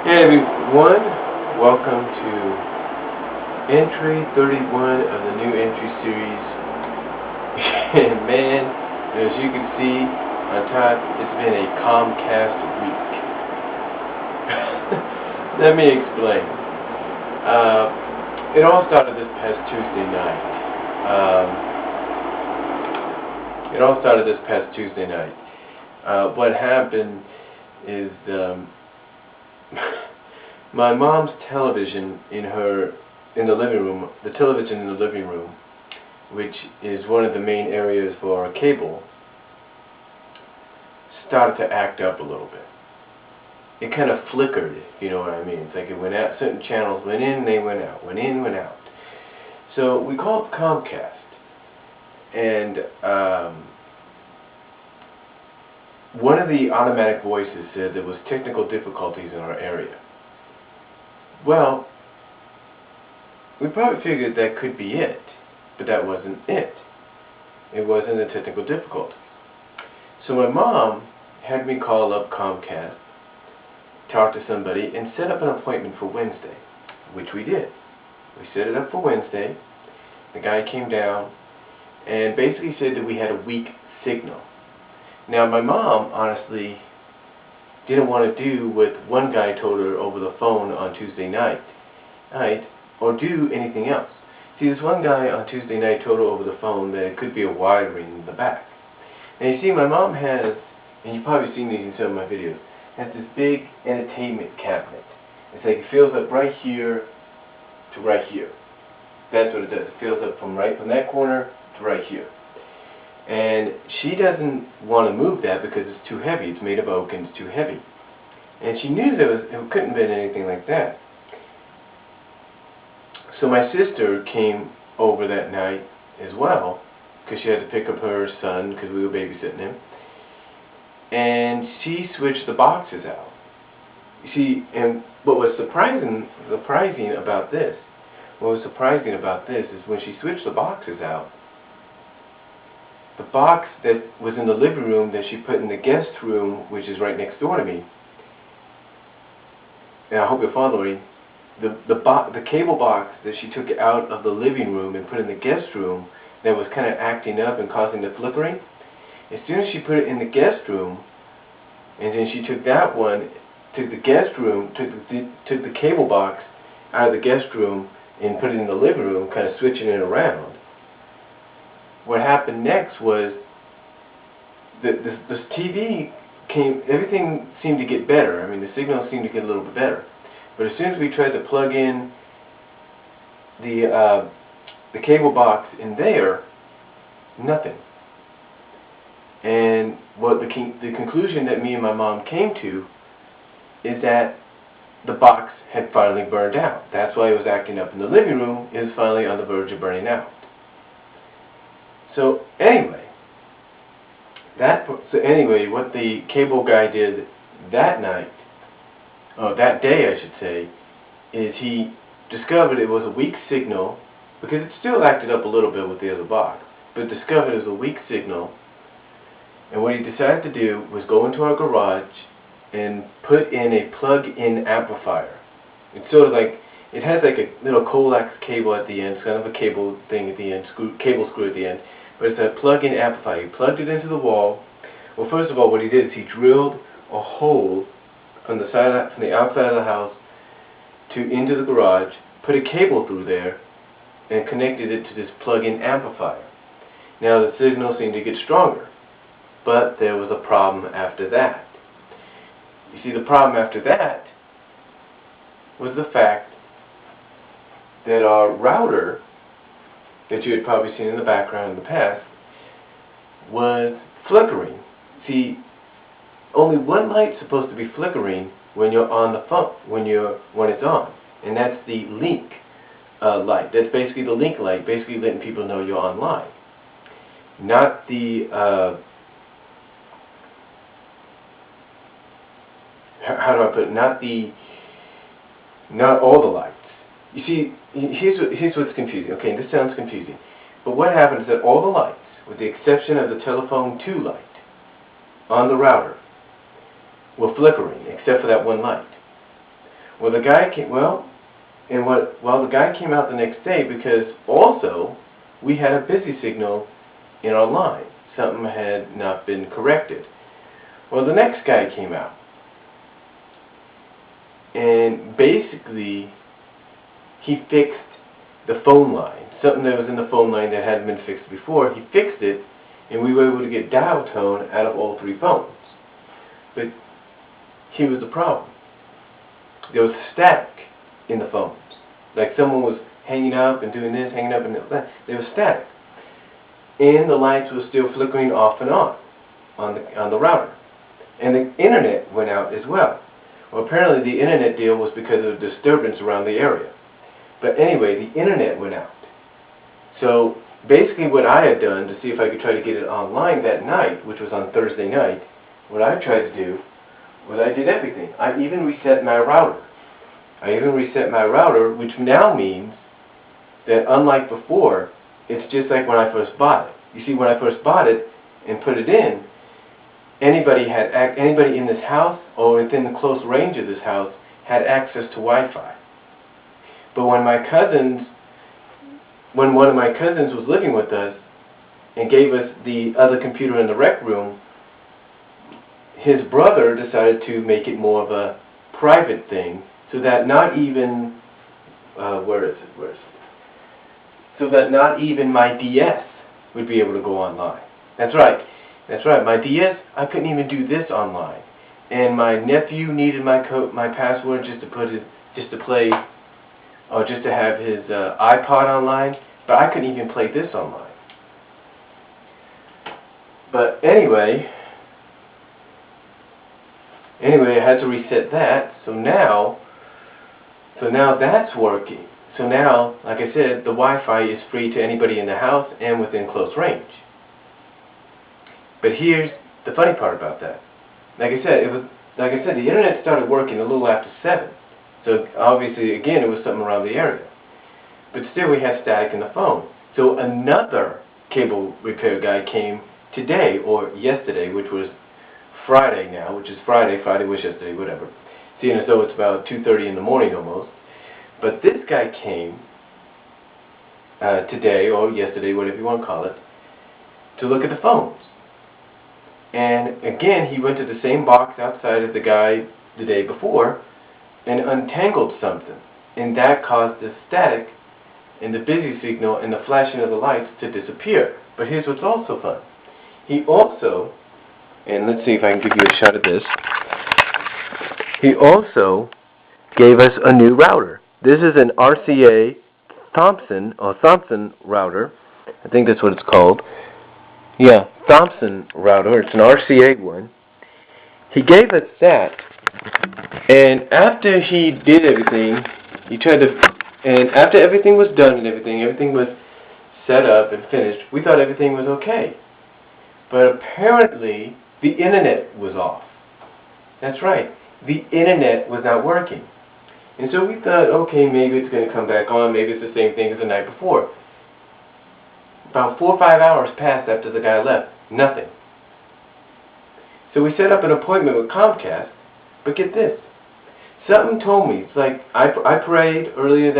Hey everyone, welcome to entry 31 of the new entry series. And man, as you can see on top, it's been a Comcast week. Let me explain. It all started this past Tuesday night. What happened is my mom's television in the living room, the television in the living room, which is one of the main areas for our cable, started to act up a little bit. It kind of flickered, if you know what I mean. It's like it went out, certain channels went in, they went out, went in, went out. So we called Comcast, and one of the automatic voices said there was technical difficulties in our area. Well, we probably figured that could be it, but that wasn't it. It wasn't a technical difficulty. So my mom had me call up Comcast, talk to somebody, and set up an appointment for Wednesday, which we did. We set it up for Wednesday. The guy came down and basically said that we had a weak signal. Now, my mom, honestly, didn't want to do what one guy told her over the phone on Tuesday night, or do anything else. See, this one guy on Tuesday night told her over the phone that it could be a wiring in the back. Now, you see, my mom has, and you've probably seen these in some of my videos, has this big entertainment cabinet. It's like it fills up right here to right here. That's what it does. It fills up from that corner to right here. And she doesn't want to move that because it's too heavy. It's made of oak and it's too heavy. And she knew that it couldn't have been anything like that. So my sister came over that night as well, because she had to pick up her son because we were babysitting him. And she switched the boxes out. You see, and what was surprising about this is when she switched the boxes out, the box that was in the living room that she put in the guest room, which is right next door to me, and I hope you're following, the cable box that she took out of the living room and put in the guest room that was kind of acting up and causing the flickering, as soon as she put it in the guest room, and then she took that one, took the cable box out of the guest room and put it in the living room, kind of switching it around. What happened next was that this TV came, everything seemed to get better. I mean, the signal seemed to get a little bit better. But as soon as we tried to plug in the cable box in there, nothing. And what the conclusion that me and my mom came to is that the box had finally burned out. That's why it was acting up in the living room. It was finally on the verge of burning out. So anyway, what the cable guy did that day I should say, is he discovered it was a weak signal, because it still acted up a little bit with the other box, but discovered it was a weak signal. And what he decided to do was go into our garage and put in a plug-in amplifier. It's sort of like, it has like a little coax cable at the end. It's kind of a cable thing at the end, cable screw at the end. But it's a plug-in amplifier. He plugged it into the wall. Well, first of all, what he did is he drilled a hole from the outside of the house into the garage, put a cable through there, and connected it to this plug-in amplifier. Now the signal seemed to get stronger, but there was a problem after that. You see, the problem after that was the fact that our router, that you had probably seen in the background in the past, was flickering. See, only one light's supposed to be flickering when you're on the phone, when it's on, and that's the link light. That's basically the link light, basically letting people know you're online. Not the how do I put it? Not all the lights. You see, here's what's confusing. Okay, this sounds confusing. But what happened is that all the lights, with the exception of the telephone 2 light on the router, were flickering, except for that one light. Well, the guy came, the guy came out the next day because also we had a busy signal in our line. Something had not been corrected. Well, the next guy came out, and basically he fixed the phone line. Something that was in the phone line that hadn't been fixed before, he fixed it, and we were able to get dial tone out of all three phones. But here was the problem. There was static in the phones. Like someone was hanging up and doing this, hanging up and that. There was static. And the lights were still flickering off and on the router. And the internet went out as well. Well, apparently the internet deal was because of the disturbance around the area. But anyway, the internet went out. So basically what I had done to see if I could try to get it online that night, which was on Thursday night, what I tried to do was I did everything. I even reset my router. Which now means that unlike before, it's just like when I first bought it. You see, when I first bought it and put it in, anybody in this house or within the close range of this house had access to Wi-Fi. But when one of my cousins was living with us and gave us the other computer in the rec room, his brother decided to make it more of a private thing, so that not even so that not even my DS would be able to go online. That's right. My DS, I couldn't even do this online. And my nephew needed my password just to play, or just to have his iPod online, but I couldn't even play this online. But anyway, I had to reset that. So now that's working. So now, like I said, the Wi-Fi is free to anybody in the house and within close range. But here's the funny part about that. Like I said, the internet started working a little after 7. So obviously, again, it was something around the area. But still, we had static in the phone. So another cable repair guy came today, or yesterday, which was Friday now, which is Friday was yesterday, whatever. Seeing as though it's about 2:30 in the morning almost. But this guy came today, or yesterday, whatever you want to call it, to look at the phones. And again, he went to the same box outside of the guy the day before and untangled something. And that caused the static and the busy signal and the flashing of the lights to disappear. But here's what's also fun. He also, and let's see if I can give you a shot of this, he also gave us a new router. This is an RCA Thompson router. I think that's what it's called. Yeah, Thompson router. It's an RCA one. He gave us that, and after he did everything, and after everything was done and everything was set up and finished, we thought everything was okay. But apparently, the internet was off. That's right. The internet was not working. And so we thought, okay, maybe it's going to come back on. Maybe it's the same thing as the night before. About 4 or 5 hours passed after the guy left. Nothing. So we set up an appointment with Comcast. But get this. Something told me. It's like I prayed earlier in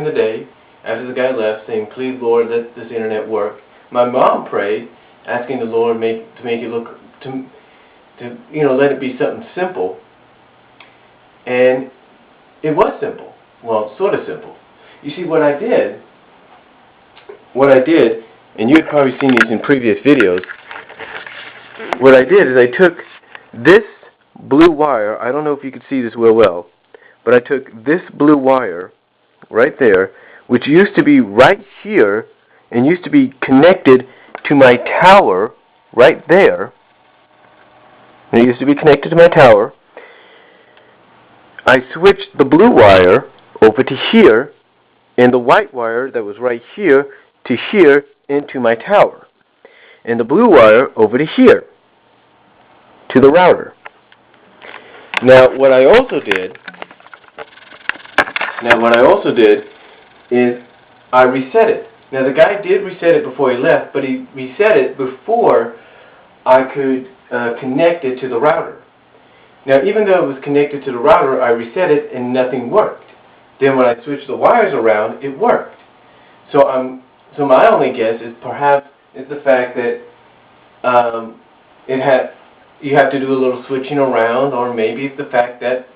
the day, after the guy left, saying, please, Lord, let this internet work. My mom prayed, asking the Lord to make it look, let it be something simple. And it was simple. Well, sort of simple. You see, what I did, and you had probably seen these in previous videos, what I did is I took this blue wire, I don't know if you can see this real well, but I took this blue wire right there, which used to be right here, and used to be connected to my tower right there. And it used to be connected to my tower. I switched the blue wire over to here, and the white wire that was right here to here into my tower. And the blue wire over to here, to the router. Now what I also did is I reset it. Now the guy did reset it before he left, but he reset it before I could connect it to the router. Now, even though it was connected to the router, I reset it and nothing worked. Then when I switched the wires around, it worked. So my only guess is perhaps it's the fact that you have to do a little switching around, or maybe it's the fact that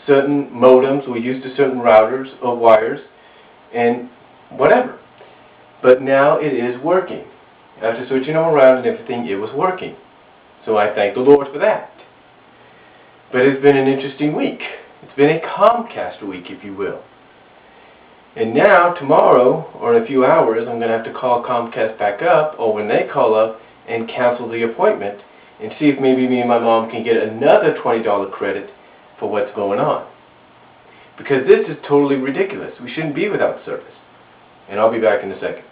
certain modems were used to certain routers or wires, and whatever. But now it is working. After switching them around and everything, it was working. So I thank the Lord for that. But it's been an interesting week. It's been a Comcast week, if you will. And now, tomorrow, or in a few hours, I'm going to have to call Comcast back up, or when they call up, and cancel the appointment, and see if maybe me and my mom can get another $20 credit for what's going on. Because this is totally ridiculous. We shouldn't be without service. And I'll be back in a second.